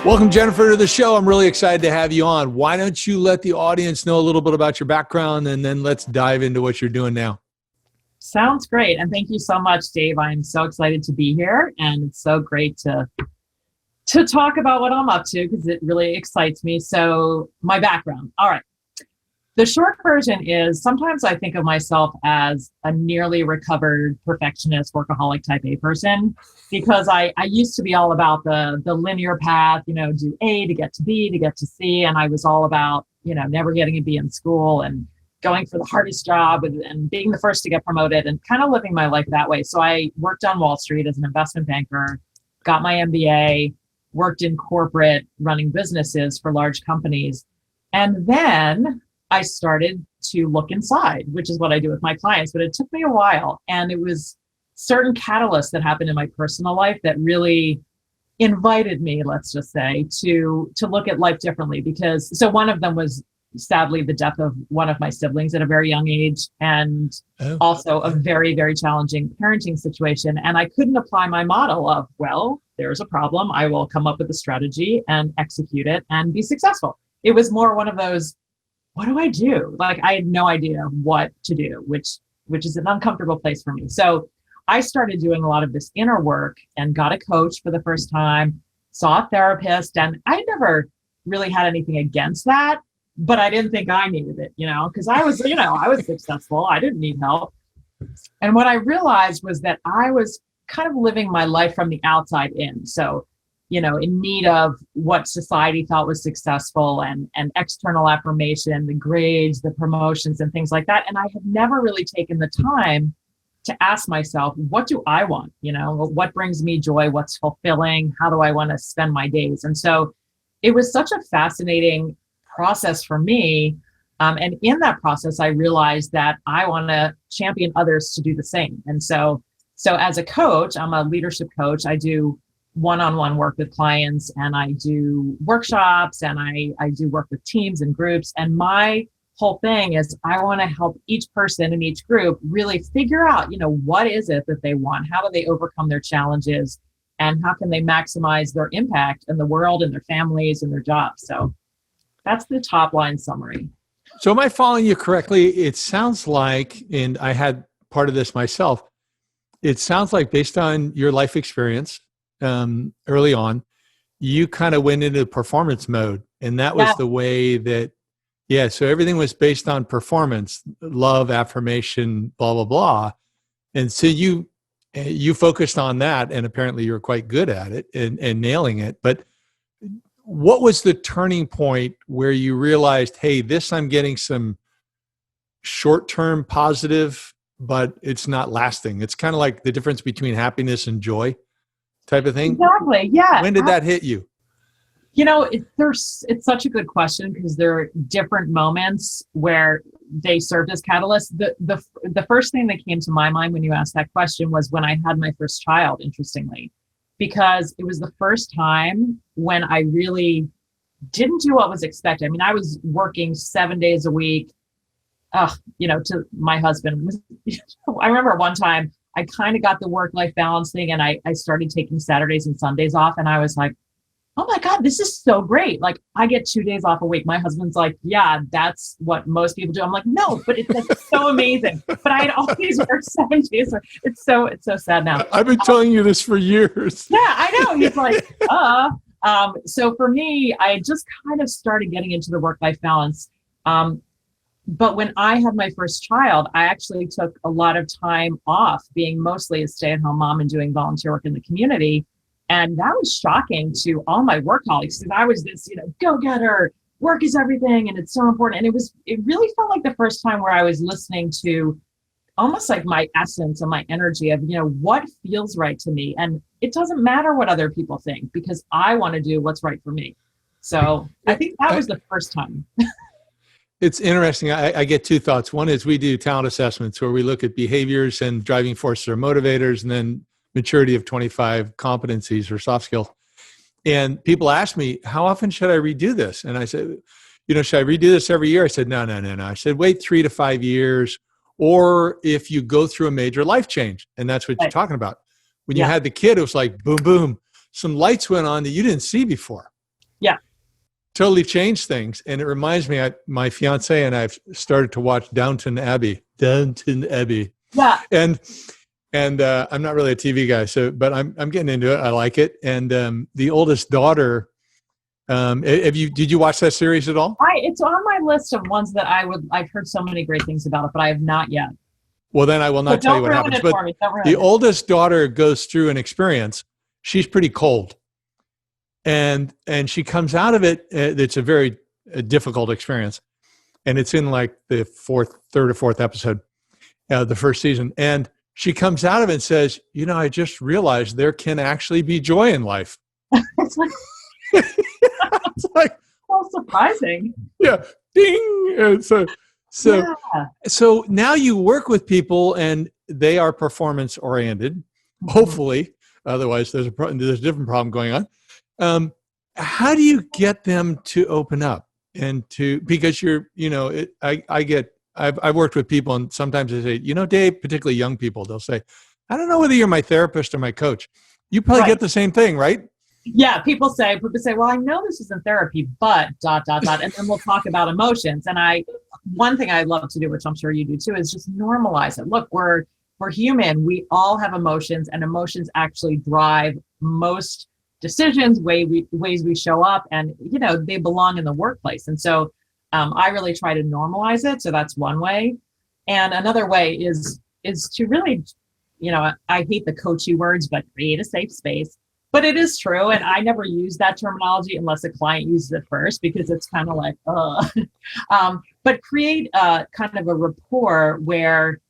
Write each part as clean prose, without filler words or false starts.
Welcome, Jennifer, to the show. I'm really excited to have you on. Why don't you let the audience know a little bit about your background, and then let's dive into what you're doing now. Sounds great. And thank you so much, Dave. I'm so excited to be here. And it's so great to talk about what I'm up to because it really excites me. So my background. All right. The short version is sometimes I think of myself as a nearly recovered perfectionist, workaholic type A person, because I used to be all about the linear path, do A to get to B to get to C. And I was all about, never getting a B in school and going for the hardest job and being the first to get promoted and kind of living my life that way. So I worked on Wall Street as an investment banker, got my MBA, worked in corporate running businesses for large companies. And then I started to look inside, which is what I do with my clients, but it took me a while. And it was certain catalysts that happened in my personal life that really invited me, let's just say, to look at life differently. So one of them was sadly the death of one of my siblings at a very young age, and also a very, very challenging parenting situation. And I couldn't apply my model of, well, there's a problem. I will come up with a strategy and execute it and be successful. It was more one of those, what do I do? Like I had no idea what to do, which is an uncomfortable place for me. So I started doing a lot of this inner work and got a coach for the first time, saw a therapist, and I never really had anything against that, but I didn't think I needed it, because I was, I was successful. I didn't need help. And what I realized was that I was kind of living my life from the outside in. So in need of what society thought was successful and external affirmation, the grades, the promotions, and things like that. And I had never really taken the time to ask myself, what do I want? What brings me joy? What's fulfilling? How do I want to spend my days? And so it was such a fascinating process for me. And in that process, I realized that I want to champion others to do the same. And so as a coach, I'm a leadership coach. I do one-on-one work with clients, and I do workshops, and I do work with teams and groups. And my whole thing is I want to help each person in each group really figure out, what is it that they want? How do they overcome their challenges? And how can they maximize their impact in the world and their families and their jobs? So that's the top line summary. So am I following you correctly? It sounds like, and I had part of this myself, it sounds like based on your life experience, early on, you kind of went into performance mode, and that was the way that, so everything was based on performance, love, affirmation, blah, blah, blah. And so you focused on that, and apparently you're quite good at it and nailing it. But what was the turning point where you realized, hey, this I'm getting some short-term positive, but it's not lasting? It's kind of like the difference between happiness and joy type of thing? Exactly. Yeah. When did that hit you? It's such a good question because there are different moments where they served as catalysts. The first thing that came to my mind when you asked that question was when I had my first child, interestingly, because it was the first time when I really didn't do what was expected. I mean, I was working 7 days a week, to my husband. I remember one time I kind of got the work-life balance thing, and I started taking Saturdays and Sundays off. And I was like, oh my God, this is so great. Like I get 2 days off a week. My husband's like, yeah, that's what most people do. I'm like, no, but that's so amazing. But I had always worked 7 days. It's so sad now. I've been telling you this for years. Yeah, I know. He's like, so for me, I just kind of started getting into the work-life balance. But when I had my first child, I actually took a lot of time off, being mostly a stay-at-home mom and doing volunteer work in the community. And that was shocking to all my work colleagues because I was this, go-getter, work is everything, and it's so important. And it really felt like the first time where I was listening to almost like my essence and my energy of, what feels right to me. And it doesn't matter what other people think because I want to do what's right for me. So I think that was the first time. It's interesting. I get two thoughts. One is we do talent assessments where we look at behaviors and driving forces or motivators, and then maturity of 25 competencies or soft skills. And people ask me, how often should I redo this? And I said, should I redo this every year? I said, no. I said, wait 3 to 5 years, or if you go through a major life change. And that's what you're talking about. When you had the kid, it was like, boom, boom. Some lights went on that you didn't see before. Yeah. Totally changed things. And it reminds me, my fiance and I've started to watch Downton Abbey. Yeah. And I'm not really a TV guy, but I'm getting into it. I like it. And the oldest daughter, did you watch that series at all? It's on my list of ones that I've heard so many great things about it, but I have not yet. Well, then I will not tell you what happens. But the oldest daughter goes through an experience. She's pretty cold. And she comes out of it. It's a very difficult experience. And it's in like the third or fourth episode, the first season. And she comes out of it and says, I just realized there can actually be joy in life. It's like, it's like, so surprising. Yeah. Ding. And so now you work with people and they are performance oriented, hopefully. Otherwise there's a different problem going on. How do you get them to open up because I've worked with people and sometimes they say, Dave, particularly young people, they'll say, I don't know whether you're my therapist or my coach. You probably get the same thing, right? Yeah. People say, well, I know this isn't therapy, but ... And then we'll talk about emotions. And one thing I love to do, which I'm sure you do too, is just normalize it. Look, we're human. We all have emotions, and emotions actually drive most decisions, ways we show up, and they belong in the workplace. And so I really try to normalize it. So that's one way. And another way is to really, I hate the coachy words, but create a safe space. But it is true. And I never use that terminology unless a client uses it first, because it's kind of like, but create kind of a rapport where,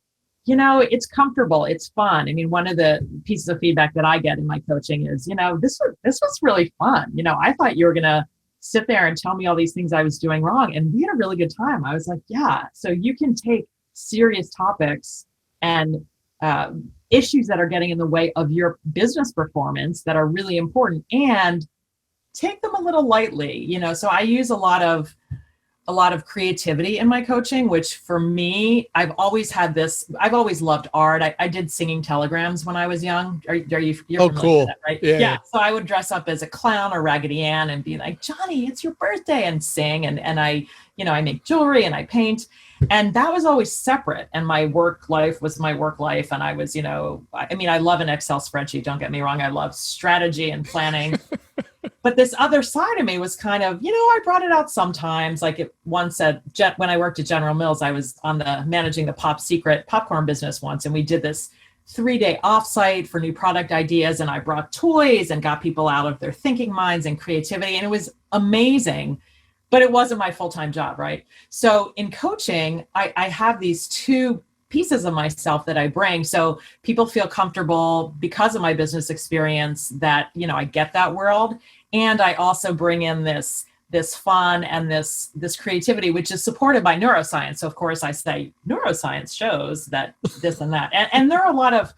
it's comfortable, it's fun. I mean, one of the pieces of feedback that I get in my coaching is, this was really fun. I thought you were going to sit there and tell me all these things I was doing wrong, and we had a really good time. I was like, yeah. So you can take serious topics and issues that are getting in the way of your business performance that are really important, and take them a little lightly. So I use a lot of creativity in my coaching, which for me, I've always loved art. I did singing telegrams when I was young. You're cool. with that, right? Yeah. So I would dress up as a clown or Raggedy Ann and be like, Johnny, it's your birthday, and sing. And I make jewelry and I paint. And that was always separate. And my work life was my work life. And I was, I love an Excel spreadsheet. Don't get me wrong. I love strategy and planning. But this other side of me was kind of, I brought it out sometimes. Like it once said, when I worked at General Mills, I was managing the Pop Secret popcorn business once. And we did this 3-day offsite for new product ideas. And I brought toys and got people out of their thinking minds and creativity. And it was amazing, but it wasn't my full-time job, right? So in coaching, I have these two pieces of myself that I bring. So people feel comfortable because of my business experience that, I get that world. And I also bring in this fun and this creativity, which is supported by neuroscience. So of course I say neuroscience shows that this and that. And there are a lot of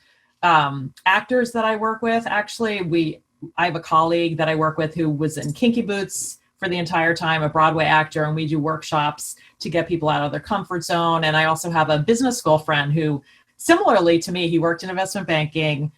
actors that I work with. Actually, I have a colleague that I work with who was in Kinky Boots for the entire time, a Broadway actor, and we do workshops to get people out of their comfort zone. And I also have a business school friend who, similarly to me, he worked in investment banking.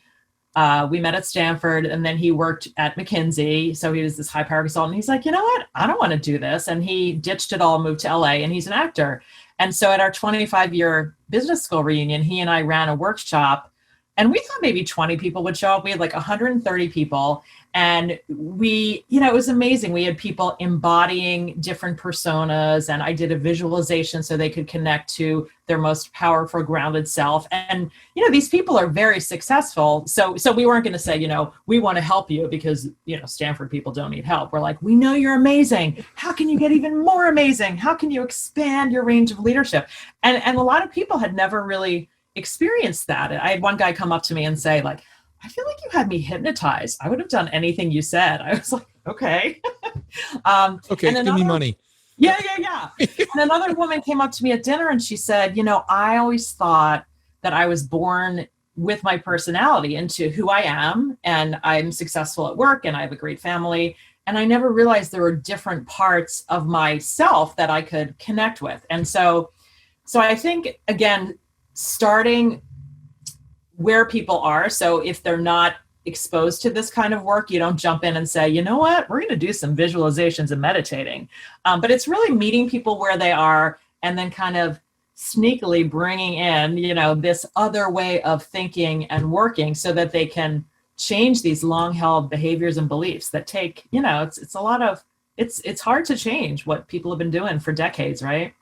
We met at Stanford, and then he worked at McKinsey. So he was this high power consultant. He's like, you know what? I don't want to do this. And he ditched it all, moved to LA, and he's an actor. And so at our 25-year business school reunion, he and I ran a workshop, and we thought maybe 20 people would show up. We had like 130 people. And we, it was amazing. We had people embodying different personas, and I did a visualization so they could connect to their most powerful, grounded self. And, these people are very successful. So we weren't going to say, we want to help you because, Stanford people don't need help. We're like, we know you're amazing. How can you get even more amazing? How can you expand your range of leadership? And a lot of people had never really experienced that. I had one guy come up to me and say, like, I feel like you had me hypnotized. I would have done anything you said. I was like, okay. Okay, give me money. Yeah. And another woman came up to me at dinner and she said, I always thought that I was born with my personality into who I am, and I'm successful at work and I have a great family. And I never realized there were different parts of myself that I could connect with. And so I think, again, starting where people are. So if they're not exposed to this kind of work, you don't jump in and say, you know what, we're going to do some visualizations and meditating. But it's really meeting people where they are and then kind of sneakily bringing in, this other way of thinking and working so that they can change these long-held behaviors and beliefs that take, it's hard to change what people have been doing for decades, right?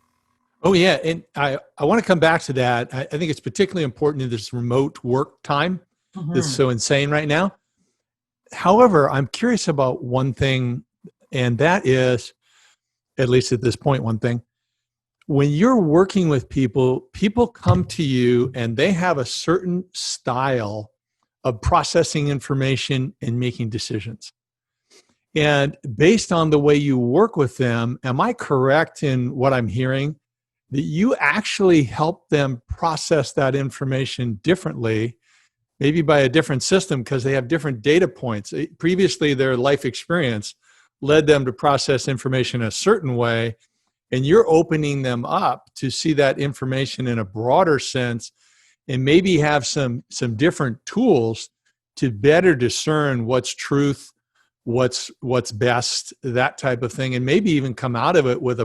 Oh, yeah. And I want to come back to that. I think it's particularly important in this remote work time that's so insane right now. However, I'm curious about one thing, and that is, at least at this point, one thing. When you're working with people, people come to you and they have a certain style of processing information and making decisions. And based on the way you work with them, am I correct in what I'm hearing? That you actually help them process that information differently, maybe by a different system because they have different data points. Previously, their life experience led them to process information a certain way, and you're opening them up to see that information in a broader sense and maybe have some different tools to better discern what's truth, what's best, that type of thing, and maybe even come out of it with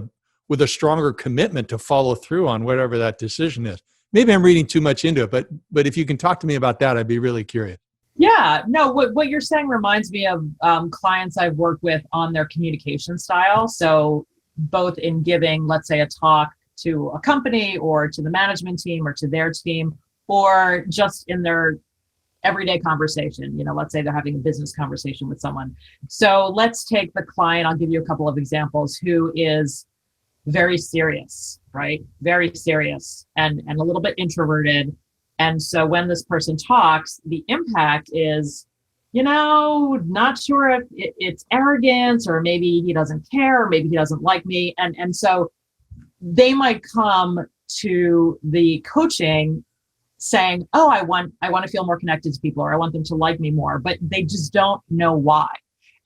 a stronger commitment to follow through on whatever that decision is. Maybe I'm reading too much into it, but if you can talk to me about that, I'd be really curious. Yeah, no, what you're saying reminds me of clients I've worked with on their communication style. So both in giving, let's say, a talk to a company or to the management team or to their team, or just in their everyday conversation. Let's say they're having a business conversation with someone. So let's take the client, I'll give you a couple of examples, who is very serious, right? Very serious and a little bit introverted. And so when this person talks, the impact is, not sure if it's arrogance, or maybe he doesn't care, or maybe he doesn't like me. And so they might come to the coaching saying, oh, I want to feel more connected to people, or I want them to like me more, but they just don't know why.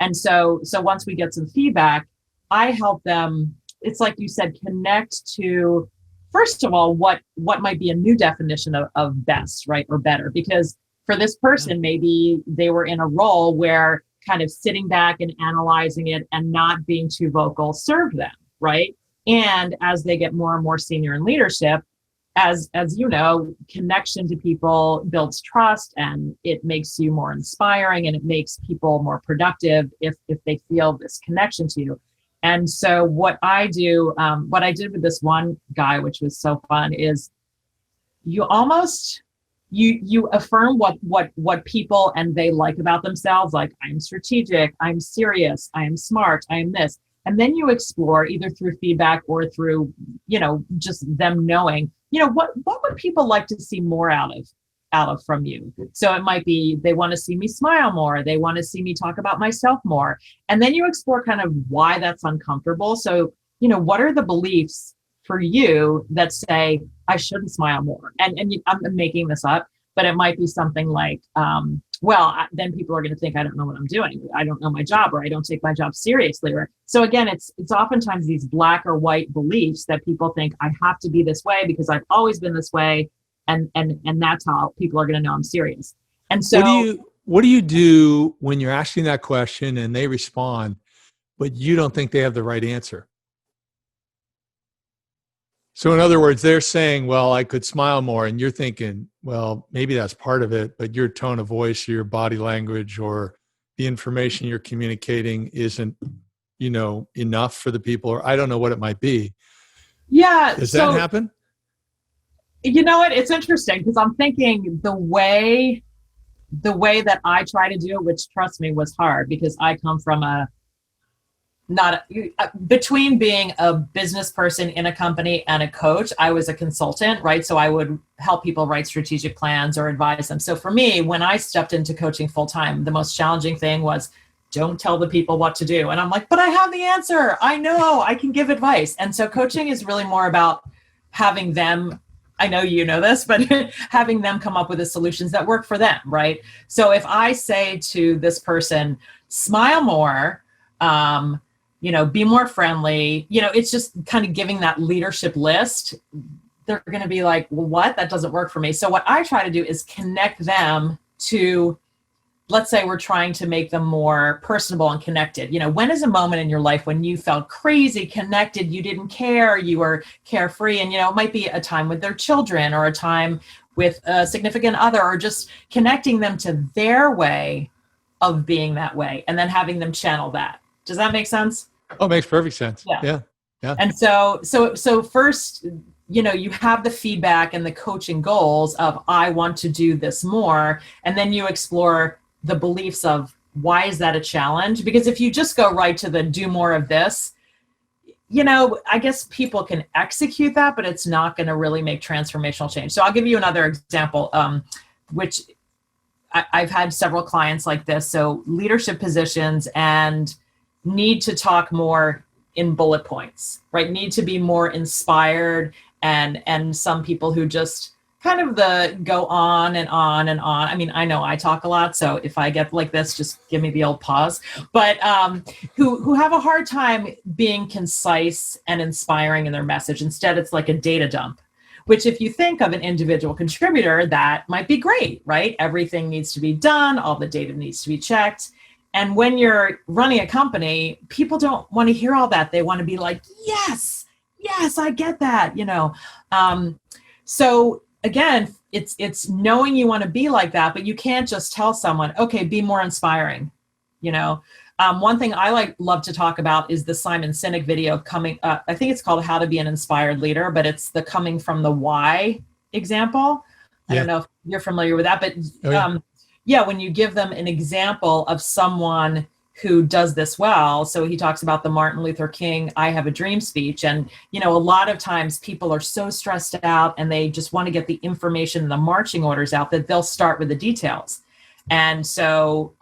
And so once we get some feedback, I help them, it's like you said, connect to, first of all, what might be a new definition of best, right? Or better, because for this person, maybe they were in a role where kind of sitting back and analyzing it and not being too vocal served them, right? And as they get more and more senior in leadership, as you know, connection to people builds trust, and it makes you more inspiring, and it makes people more productive if they feel this connection to you. And so what I do, what I did with this one guy, which was so fun, is you affirm what people and they like about themselves. Like, I'm strategic, I'm serious, I am smart, I am this. And then you explore, either through feedback or through, just them knowing, what would people like to see more out of from you? So it might be they want to see me smile more, they want to see me talk about myself more. And then you explore kind of why that's uncomfortable. So, what are the beliefs for you that say I shouldn't smile more? And I'm making this up, but it might be something like, then people are going to think I don't know what I'm doing, I don't know my job, or I don't take my job seriously. Or so again, it's oftentimes these black or white beliefs that people think I have to be this way because I've always been this way, and that's how people are going to know I'm serious. And so, what do you do when you're asking that question and they respond, but you don't think they have the right answer? So in other words, they're saying, well, I could smile more. And you're thinking, well, maybe that's part of it, but your tone of voice, your body language, or the information you're communicating isn't, enough for the people, or I don't know what it might be. Yeah. Does that happen? You know what? It's interesting because I'm thinking the way that I try to do it, which trust me was hard because I come from between being a business person in a company and a coach, I was a consultant, right? So I would help people write strategic plans or advise them. So for me, when I stepped into coaching full time, the most challenging thing was don't tell the people what to do. And I'm like, but I have the answer. I know I can give advice. And so coaching is really more about having them, I know you know this, but having them come up with the solutions that work for them, right? So if I say to this person, smile more, be more friendly, it's just kind of giving that leadership list. They're going to be like, well, what? That doesn't work for me. So what I try to do is connect them to let's say we're trying to make them more personable and connected. When is a moment in your life when you felt crazy connected, you didn't care, you were carefree, and it might be a time with their children or a time with a significant other, or just connecting them to their way of being that way and then having them channel that. Does that make sense? Oh, it makes perfect sense. Yeah. And so first, you have the feedback and the coaching goals of, I want to do this more. And then you explore the beliefs of, why is that a challenge? Because if you just go right to the do more of this, I guess people can execute that, but it's not going to really make transformational change. So I'll give you another example, which I've had several clients like this. So leadership positions and need to talk more in bullet points, right? Need to be more inspired, and some people who just kind of go on and on and on. I mean, I know I talk a lot, so if I get like this, just give me the old pause. But who have a hard time being concise and inspiring in their message. Instead, it's like a data dump, which if you think of an individual contributor, that might be great, right? Everything needs to be done. All the data needs to be checked. And when you're running a company, people don't want to hear all that. They want to be like, yes, I get that, So again, it's knowing you want to be like that, but you can't just tell someone, okay, be more inspiring. One thing I love to talk about is the Simon Sinek video coming up. I think it's called How to Be an Inspired Leader, but it's the coming from the why example. I don't know if you're familiar with that, but when you give them an example of someone who does this well. So he talks about the Martin Luther King, I Have a Dream speech. And, a lot of times people are so stressed out and they just want to get the information and the marching orders out that they'll start with the details. And so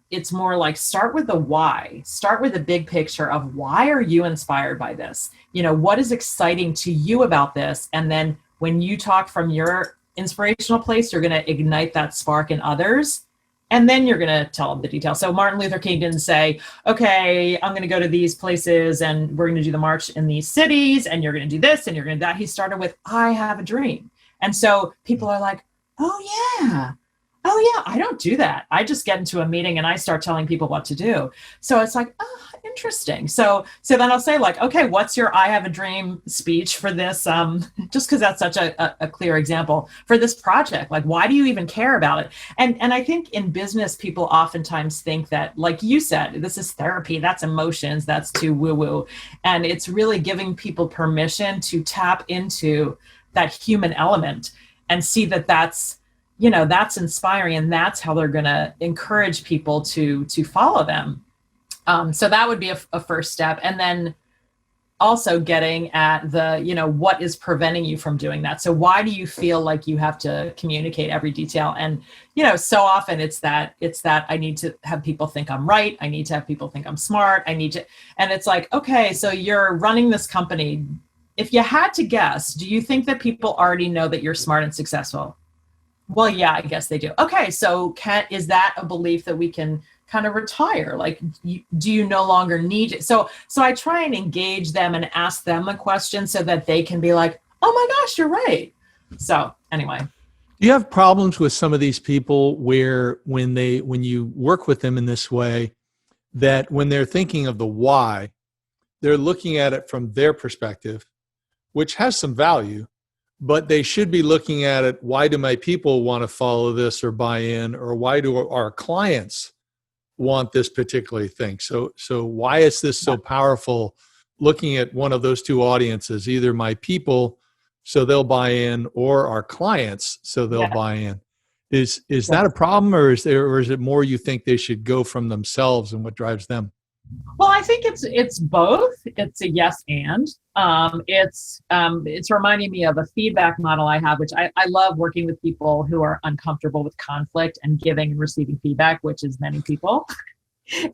it's more like, start with the why, start with the big picture of, why are you inspired by this? What is exciting to you about this? And then when you talk from your inspirational place, you're going to ignite that spark in others. And then you're going to tell them the details. So Martin Luther King didn't say, okay, I'm going to go to these places and we're going to do the march in these cities and you're going to do this and you're going to do that. He started with, I have a dream. And so people are like, oh yeah, I don't do that. I just get into a meeting and I start telling people what to do. So it's like, oh, interesting. So then I'll say like, okay, what's your I have a dream speech for this? Just because that's such a clear example for this project. Like, why do you even care about it? And I think in business, people oftentimes think that, like you said, this is therapy, that's emotions, that's too woo-woo. And it's really giving people permission to tap into that human element and see that that's inspiring, and that's how they're going to encourage people to follow them. So that would be a first step. And then also getting at what is preventing you from doing that? So why do you feel like you have to communicate every detail? And, so often it's that I need to have people think I'm right. I need to have people think I'm smart. And it's like, okay, so you're running this company. If you had to guess, do you think that people already know that you're smart and successful? Well, yeah, I guess they do. Okay, so is that a belief that we can kind of retire? Like, do you no longer need it? So I try and engage them and ask them a question so that they can be like, oh my gosh, you're right. So anyway. Do you have problems with some of these people where when you work with them in this way, that when they're thinking of the why, they're looking at it from their perspective, which has some value, but they should be looking at it, why do my people want to follow this or buy in, or why do our clients want this particular thing? So why is this so powerful, looking at one of those two audiences, either my people so they'll buy in, or our clients so they'll buy in? Is that a problem, or is it more you think they should go from themselves and what drives them? Well, I think it's both. It's a yes and. It's reminding me of a feedback model I have, which I love working with people who are uncomfortable with conflict and giving and receiving feedback, which is many people.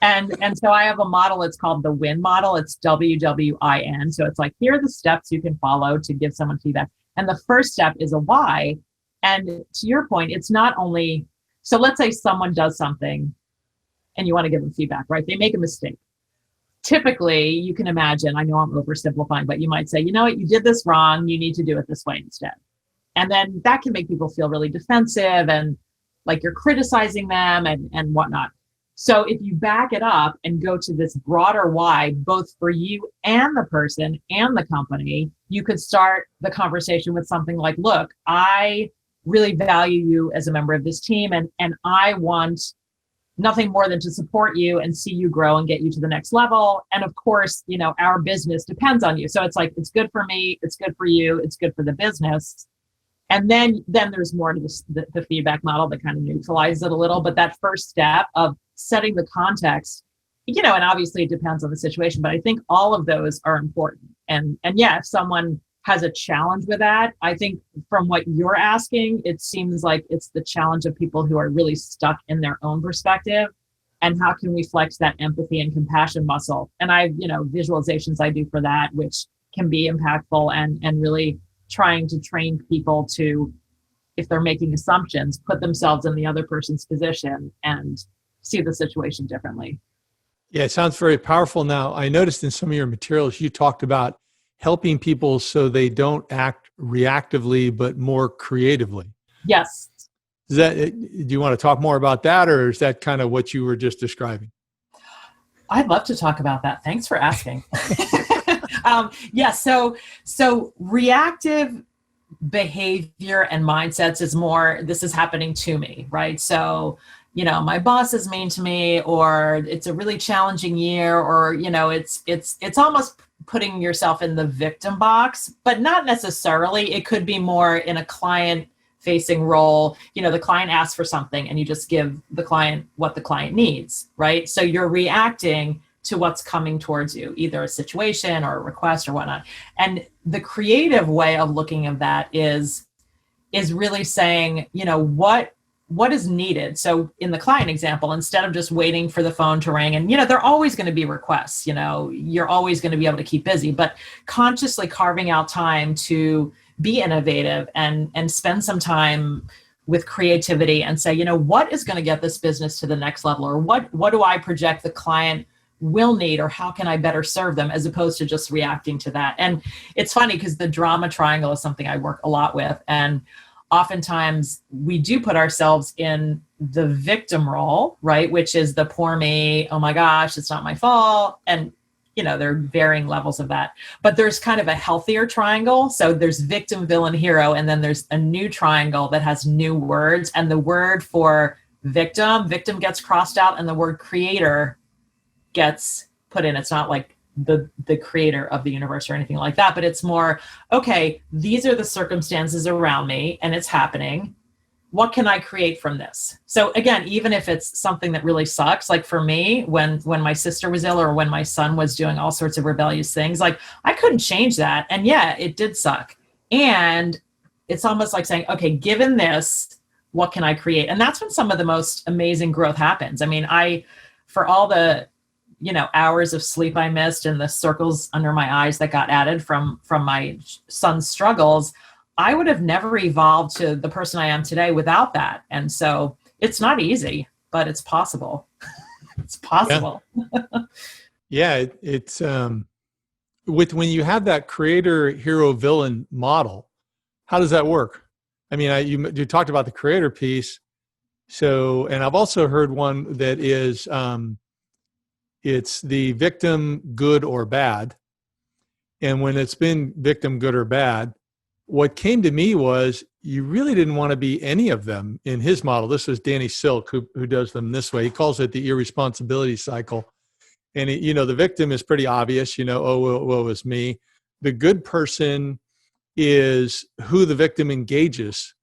And so I have a model, it's called the WIN model. It's WWIN. So it's like, here are the steps you can follow to give someone feedback. And the first step is a why. And to your point, it's not only, so let's say someone does something and you want to give them feedback, right? They make a mistake. Typically, you can imagine, I know I'm oversimplifying, but you might say, you know what, you did this wrong. You need to do it this way instead. And then that can make people feel really defensive and like you're criticizing them and whatnot. So if you back it up and go to this broader why, both for you and the person and the company, you could start the conversation with something like, look, I really value you as a member of this team, and I want nothing more than to support you and see you grow and get you to the next level. And of course, our business depends on you. So it's like, it's good for me, it's good for you, it's good for the business. And then there's more to the feedback model that kind of neutralizes it a little. But that first step of setting the context, and obviously it depends on the situation, but I think all of those are important. And yeah, if someone has a challenge with that, I think from what you're asking, it seems like it's the challenge of people who are really stuck in their own perspective. And how can we flex that empathy and compassion muscle? And visualizations I do for that, which can be impactful and really trying to train people to, if they're making assumptions, put themselves in the other person's position and see the situation differently. Yeah, it sounds very powerful. Now, I noticed in some of your materials, you talked about helping people so they don't act reactively, but more creatively. Yes. Do you want to talk more about that, or is that kind of what you were just describing? I'd love to talk about that. Thanks for asking. So reactive behavior and mindsets is more, this is happening to me, right? So, my boss is mean to me, or it's a really challenging year, or, it's almost putting yourself in the victim box, but not necessarily. It could be more in a client facing role. The client asks for something and you just give the client what the client needs, right? So you're reacting to what's coming towards you, either a situation or a request or whatnot. And the creative way of looking at that is really saying, what is needed. So in the client example, instead of just waiting for the phone to ring, and there are always going to be requests, you're always going to be able to keep busy, but consciously carving out time to be innovative and spend some time with creativity and say, what is going to get this business to the next level, or what do I project the client will need, or how can I better serve them, as opposed to just reacting to that. And it's funny because the drama triangle is something I work a lot with. And oftentimes we do put ourselves in the victim role, right? Which is the poor me, oh my gosh, it's not my fault. And, there are varying levels of that. But there's kind of a healthier triangle. So there's victim, villain, hero. And then there's a new triangle that has new words. And the word for victim gets crossed out, and the word creator gets put in. It's not like the creator of the universe or anything like that, but it's more, okay, these are the circumstances around me and it's happening. What can I create from this? So again, even if it's something that really sucks, like for me, when my sister was ill, or when my son was doing all sorts of rebellious things, like I couldn't change that. And yeah, it did suck. And it's almost like saying, okay, given this, what can I create? And that's when some of the most amazing growth happens. I mean, for all the hours of sleep I missed and the circles under my eyes that got added from my son's struggles, I would have never evolved to the person I am today without that. And so it's not easy, but it's possible. It's possible. Yeah, it's when you have that creator, hero, villain model, how does that work? I mean, you talked about the creator piece. So, and I've also heard one that is, it's the victim, good or bad. And when it's been victim, good or bad, what came to me was you really didn't want to be any of them in his model. This was Danny Silk, who does them this way. He calls it the irresponsibility cycle. And the victim is pretty obvious, oh, well, it was me. The good person is who the victim engages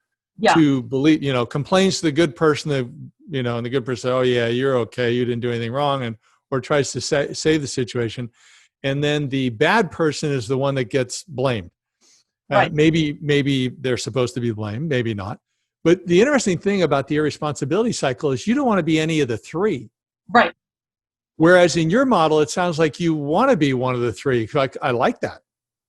to believe, complains to the good person, and the good person, oh yeah, you're okay, you didn't do anything wrong, or tries to save the situation. And then the bad person is the one that gets blamed. Right. Maybe they're supposed to be blamed, maybe not. But the interesting thing about the irresponsibility cycle is you don't want to be any of the three. Right. Whereas in your model, it sounds like you want to be one of the three. I like that.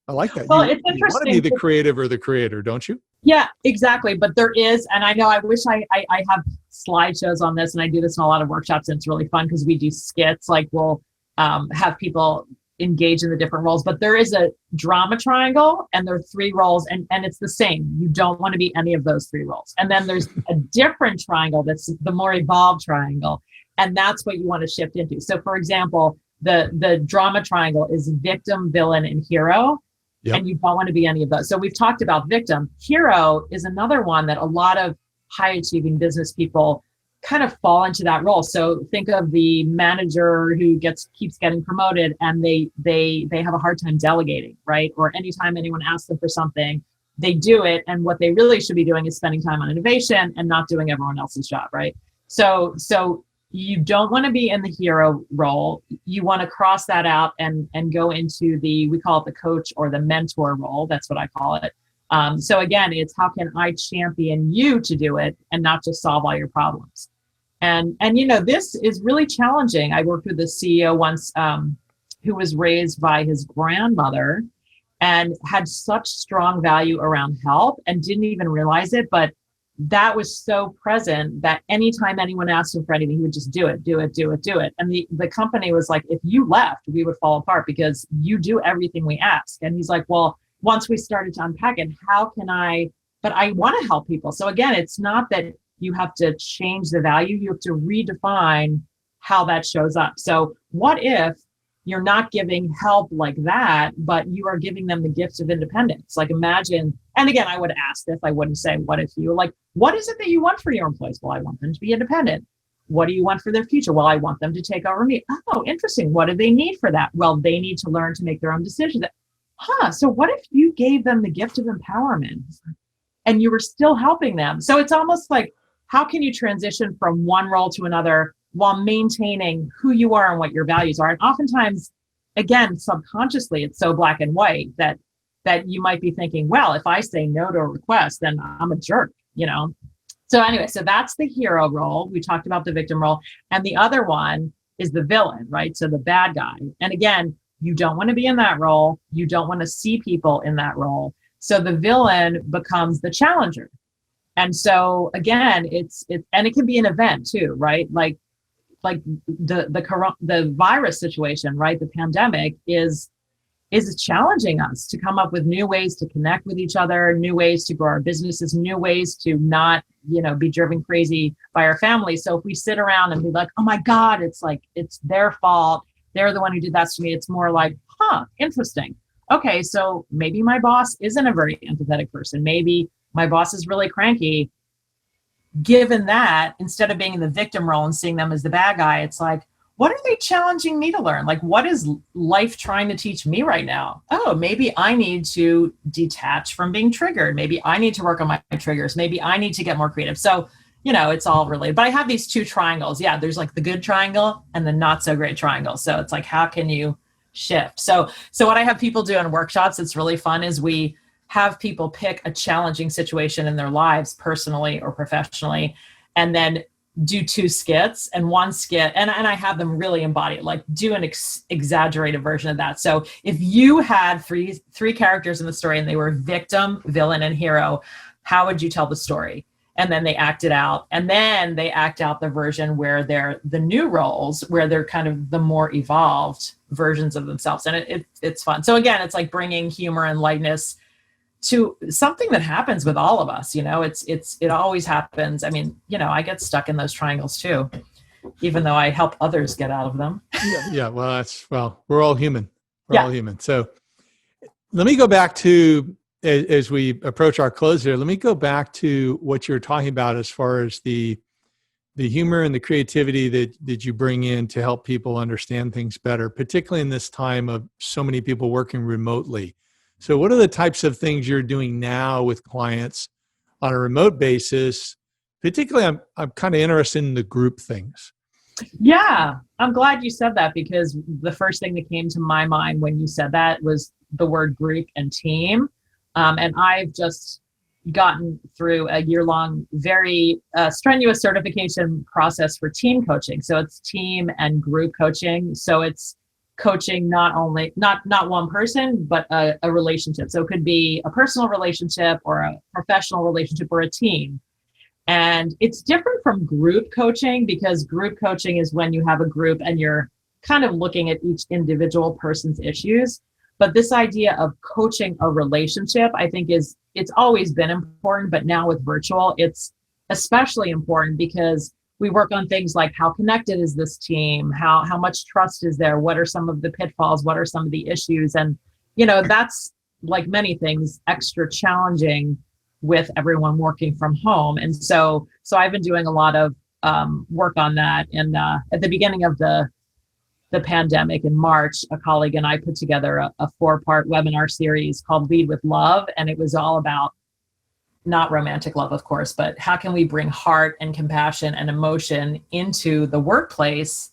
I like that. Well, it's interesting. You want to be the creative or the creator, don't you? Yeah, exactly. But there is, and I know I wish I have slideshows on this, and I do this in a lot of workshops, and it's really fun because we do skits. Like we'll have people engage in the different roles, but there is a drama triangle and there are 3 roles, and it's the same. You don't want to be any of those 3 roles. And then there's a different triangle that's the more evolved triangle, and that's what you want to shift into. So for example, the drama triangle is victim, villain, and hero. Yep. And you don't want to be any of those. So we've talked about victim. Hero is another one that a lot of high achieving business people kind of fall into that role. So think of the manager who keeps getting promoted, and they have a hard time delegating, right? Or anytime anyone asks them for something, they do it. And what they really should be doing is spending time on innovation and not doing everyone else's job, right? So you don't want to be in the hero role. You want to cross that out and go into we call it the coach or the mentor role. That's what I call it. So again, it's how can I champion you to do it and not just solve all your problems. And this is really challenging. I worked with a CEO once who was raised by his grandmother and had such strong value around help and didn't even realize it, but that was so present that anytime anyone asked him for anything, he would just do it. And the company was like, if you left, we would fall apart because you do everything we ask. And he's like, well, once we started to unpack it, but I want to help people. So again, it's not that you have to change the value, you have to redefine how that shows up. So what if you're not giving help like that, but you are giving them the gift of independence? Like imagine, and again, I would ask this, I wouldn't say, what if you, like, what is it that you want for your employees? Well, I want them to be independent. What do you want for their future? Well, I want them to take over me. Oh, interesting. What do they need for that? Well, they need to learn to make their own decisions. So what if you gave them the gift of empowerment and you were still helping them? So it's almost like, how can you transition from one role to another while maintaining who you are and what your values are? And oftentimes, again, subconsciously, it's so black and white that you might be thinking, well, if I say no to a request, then I'm a jerk, So anyway, so that's the hero role. We talked about the victim role. And the other one is the villain, right? So the bad guy. And again, you don't want to be in that role. You don't want to see people in that role. So the villain becomes the challenger. And so again, and it can be an event too, right? Like the virus situation, right? The pandemic is challenging us to come up with new ways to connect with each other, new ways to grow our businesses, new ways to not, be driven crazy by our family. So if we sit around and be like, oh my God, it's their fault. They're the one who did that to me. It's more like, interesting. Okay, so maybe my boss isn't a very empathetic person. Maybe my boss is really cranky. Given that, instead of being in the victim role and seeing them as the bad guy, it's like, what are they challenging me to learn? Like, what is life trying to teach me right now? Oh, maybe I need to detach from being triggered. Maybe I need to work on my triggers. Maybe I need to get more creative. So, it's all related. But I have these 2 triangles. Yeah, there's like the good triangle and the not so great triangle. So it's like, how can you shift? So what I have people do in workshops, it's really fun, is we have people pick a challenging situation in their lives, personally or professionally, and then do 2 skits, and one skit, and I have them really embody it, like do an exaggerated version of that. So if you had three characters in the story and they were victim, villain, and hero, how would you tell the story? And then they act it out. And then they act out the version where they're the new roles, where they're kind of the more evolved versions of themselves. And it's fun. So again, it's like bringing humor and lightness to something that happens with all of us. It always happens. I mean, I get stuck in those triangles too, even though I help others get out of them. Yeah. Well, we're all human. We're all human. So let me go back to, as we approach our close here, let me go back to what you're talking about as far as the humor and the creativity that you bring in to help people understand things better, particularly in this time of so many people working remotely. So what are the types of things you're doing now with clients on a remote basis? Particularly, I'm kind of interested in the group things. Yeah, I'm glad you said that, because the first thing that came to my mind when you said that was the word group and team. And I've just gotten through a year-long, very strenuous certification process for team coaching. So it's team and group coaching. So it's coaching not one person, but a relationship. So it could be a personal relationship or a professional relationship or a team. And it's different from group coaching, because group coaching is when you have a group and you're kind of looking at each individual person's issues. But this idea of coaching a relationship, I think it's always been important, but now with virtual, it's especially important because we work on things like how connected is this team? How much trust is there? What are some of the pitfalls? What are some of the issues? And, that's like many things, extra challenging with everyone working from home. And so I've been doing a lot of work on that. And at the beginning of the pandemic in March, a colleague and I put together a 4-part webinar series called Lead with Love. And it was all about not romantic love, of course, but how can we bring heart and compassion and emotion into the workplace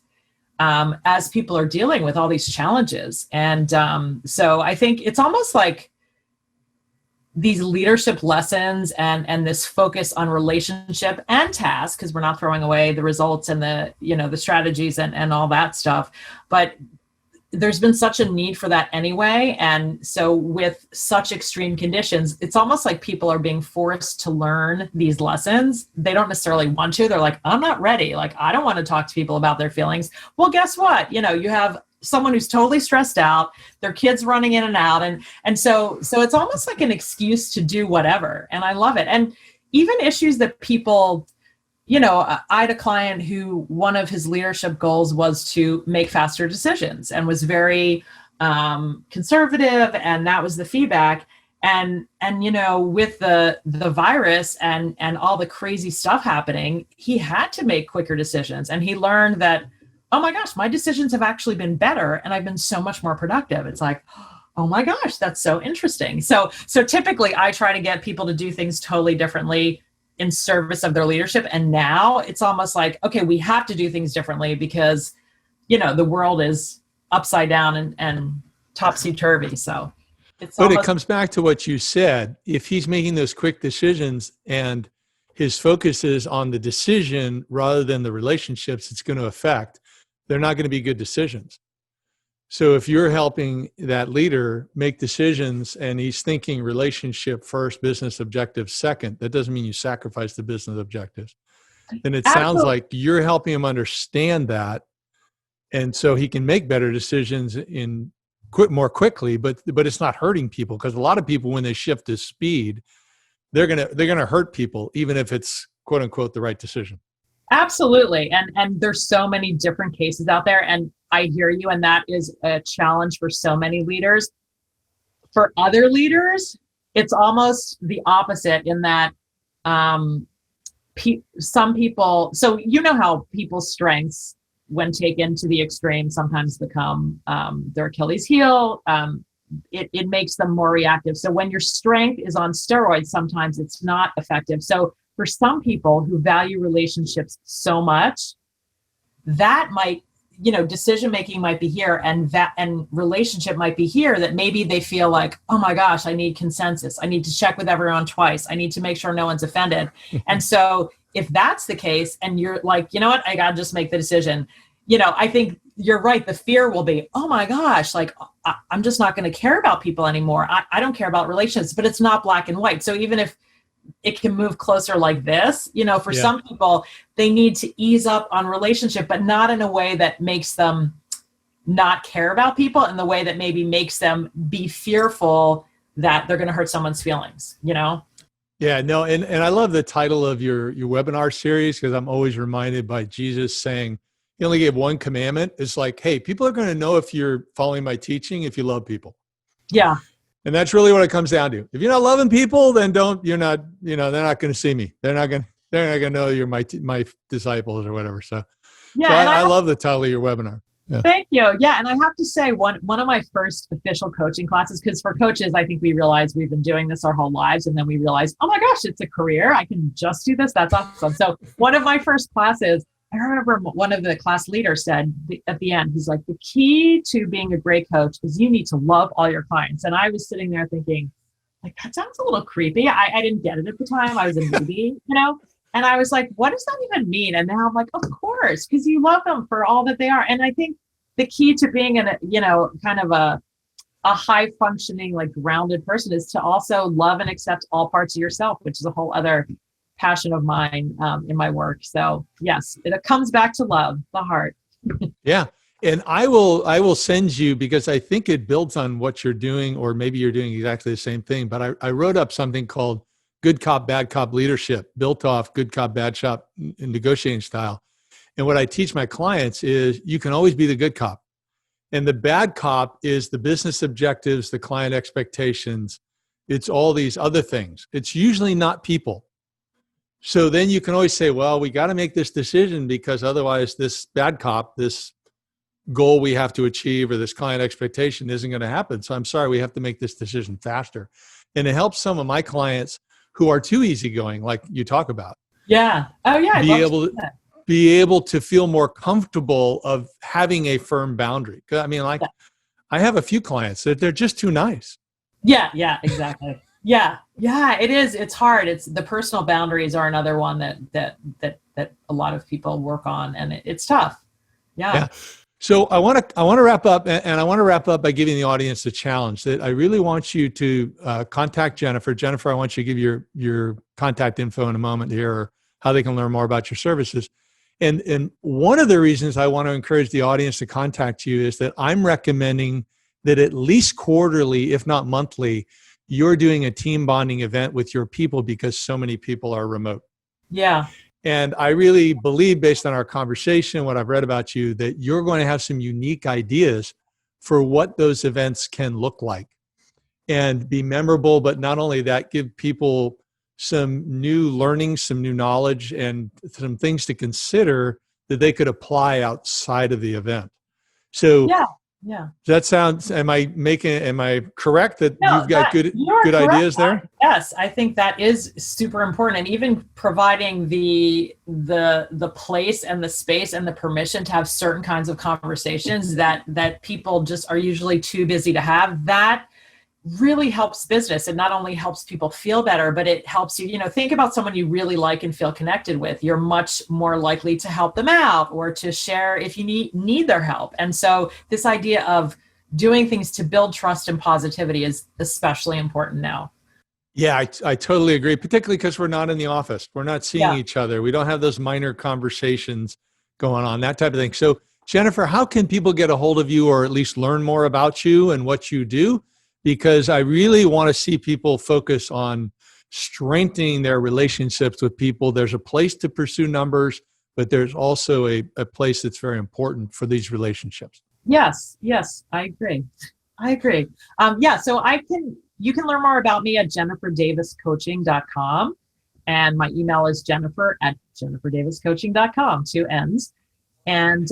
as people are dealing with all these challenges. And so I think it's almost like these leadership lessons and this focus on relationship and task, because we're not throwing away the results and the strategies and all that stuff. But there's been such a need for that anyway. And so with such extreme conditions, it's almost like people are being forced to learn these lessons. They don't necessarily want to. They're like, I'm not ready. Like, I don't want to talk to people about their feelings. Well, guess what? You have someone who's totally stressed out, their kids running in and out. And so it's almost like an excuse to do whatever. And I love it. And even issues that people, I had a client who one of his leadership goals was to make faster decisions and was very conservative. And that was the feedback. And with the virus and all the crazy stuff happening, he had to make quicker decisions. And he learned that, oh my gosh, my decisions have actually been better and I've been so much more productive. It's like, oh my gosh, that's so interesting. So typically I try to get people to do things totally differently in service of their leadership. And now it's almost like, okay, we have to do things differently because, the world is upside down and topsy-turvy. So but it comes back to what you said. If he's making those quick decisions and his focus is on the decision rather than the relationships it's going to affect, they're not going to be good decisions. So if you're helping that leader make decisions and he's thinking relationship first, business objectives second, that doesn't mean you sacrifice the business objectives. Then it sounds like you're helping him understand that. And so he can make better decisions more quickly, but it's not hurting people, because a lot of people, when they shift to speed, they're going to hurt people, even if it's quote unquote the right decision. Absolutely. And there's so many different cases out there. And I hear you. And that is a challenge for so many leaders. For other leaders, it's almost the opposite in that some people, so how people's strengths, when taken to the extreme, sometimes become their Achilles heel. It makes them more reactive. So when your strength is on steroids, sometimes it's not effective. So for some people who value relationships so much, that might, decision-making might be here and relationship might be here, that maybe they feel like, oh my gosh, I need consensus. I need to check with everyone twice. I need to make sure no one's offended. And so if that's the case and you're like, you know what, I got to just make the decision, I think you're right. The fear will be, oh my gosh, like I'm just not going to care about people anymore. I don't care about relationships, but it's not black and white. So even if it can move closer like this, for some people, they need to ease up on relationship, but not in a way that makes them not care about people, in the way that maybe makes them be fearful that they're going to hurt someone's feelings, Yeah, no. And I love the title of your webinar series, because I'm always reminded by Jesus saying, he only gave one commandment. It's like, hey, people are going to know if you're following my teaching, if you love people. Yeah. And that's really what it comes down to. If you're not loving people, then they're not going to see me. They're not going to know you're my disciples or whatever. So, I love the title of your webinar. Yeah. Thank you. Yeah. And I have to say, one of my first official coaching classes, because for coaches, I think we realize we've been doing this our whole lives. And then we realize, oh my gosh, it's a career. I can just do this. That's awesome. So one of my first classes, I remember one of the class leaders said at the end, he's like, the key to being a great coach is you need to love all your clients. And I was sitting there thinking, like, that sounds a little creepy. I didn't get it at the time. I was a newbie, and I was like, what does that even mean? And now I'm like, of course, because you love them for all that they are. And I think the key to being kind of a high functioning, like grounded person is to also love and accept all parts of yourself, which is a whole other passion of mine in my work. So yes, it comes back to love, the heart. Yeah. And I will send you, because I think it builds on what you're doing, or maybe you're doing exactly the same thing. But I wrote up something called Good Cop, Bad Cop Leadership, built off Good Cop, Bad Cop negotiating style. And what I teach my clients is you can always be the good cop. And the bad cop is the business objectives, the client expectations. It's all these other things. It's usually not people. So then you can always say, well, we got to make this decision because otherwise this bad cop, this goal we have to achieve, or this client expectation isn't going to happen. So I'm sorry, we have to make this decision faster. And it helps some of my clients who are too easygoing, like you talk about. Yeah. Oh yeah. Be able to feel more comfortable of having a firm boundary. I mean, like, I have a few clients that they're just too nice. Yeah. Yeah. Exactly. Yeah. Yeah. It is. It's hard. It's the personal boundaries are another one that a lot of people work on, and it's tough. Yeah. So I want to wrap up, and I want to wrap up by giving the audience a challenge that I really want you to contact Jennifer. Jennifer, I want you to give your contact info in a moment here, or how they can learn more about your services. And one of the reasons I want to encourage the audience to contact you is that I'm recommending that at least quarterly, if not monthly, you're doing a team bonding event with your people, because so many people are remote. Yeah. And I really believe, based on our conversation, what I've read about you, that you're going to have some unique ideas for what those events can look like and be memorable. But not only that, give people some new learning, some new knowledge, and some things to consider that they could apply outside of the event. So yeah. That sounds, am I correct that you've got good ideas there? Yes, I think that is super important. And even providing the place and the space and the permission to have certain kinds of conversations that people just are usually too busy to have, that really helps business. It not only helps people feel better, but it helps you, think about someone you really like and feel connected with. You're much more likely to help them out, or to share if you need their help. And so this idea of doing things to build trust and positivity is especially important now. Yeah, I totally agree, particularly because we're not in the office. We're not seeing each other. We don't have those minor conversations going on, that type of thing. So Jennifer, how can people get a hold of you, or at least learn more about you and what you do? Because I really want to see people focus on strengthening their relationships with people. There's a place to pursue numbers, but there's also a place that's very important for these relationships. Yes, I agree. So you can learn more about me at jenniferdaviscoaching.com. And my email is jennifer@jenniferdaviscoaching.com, 2 N's. And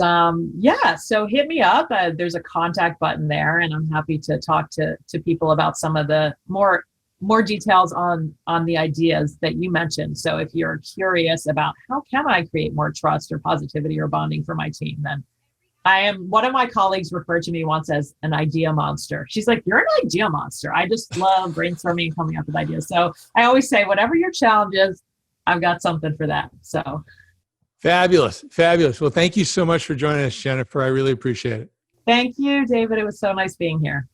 so hit me up. There's a contact button there, and I'm happy to talk to people about some of the more details on the ideas that you mentioned. So if you're curious about how can I create more trust or positivity or bonding for my team, then one of my colleagues referred to me once as an idea monster. She's like, you're an idea monster. I just love brainstorming and coming up with ideas. So I always say, whatever your challenge is, I've got something for that. So Fabulous. Well, thank you so much for joining us, Jennifer. I really appreciate it. Thank you, David. It was so nice being here.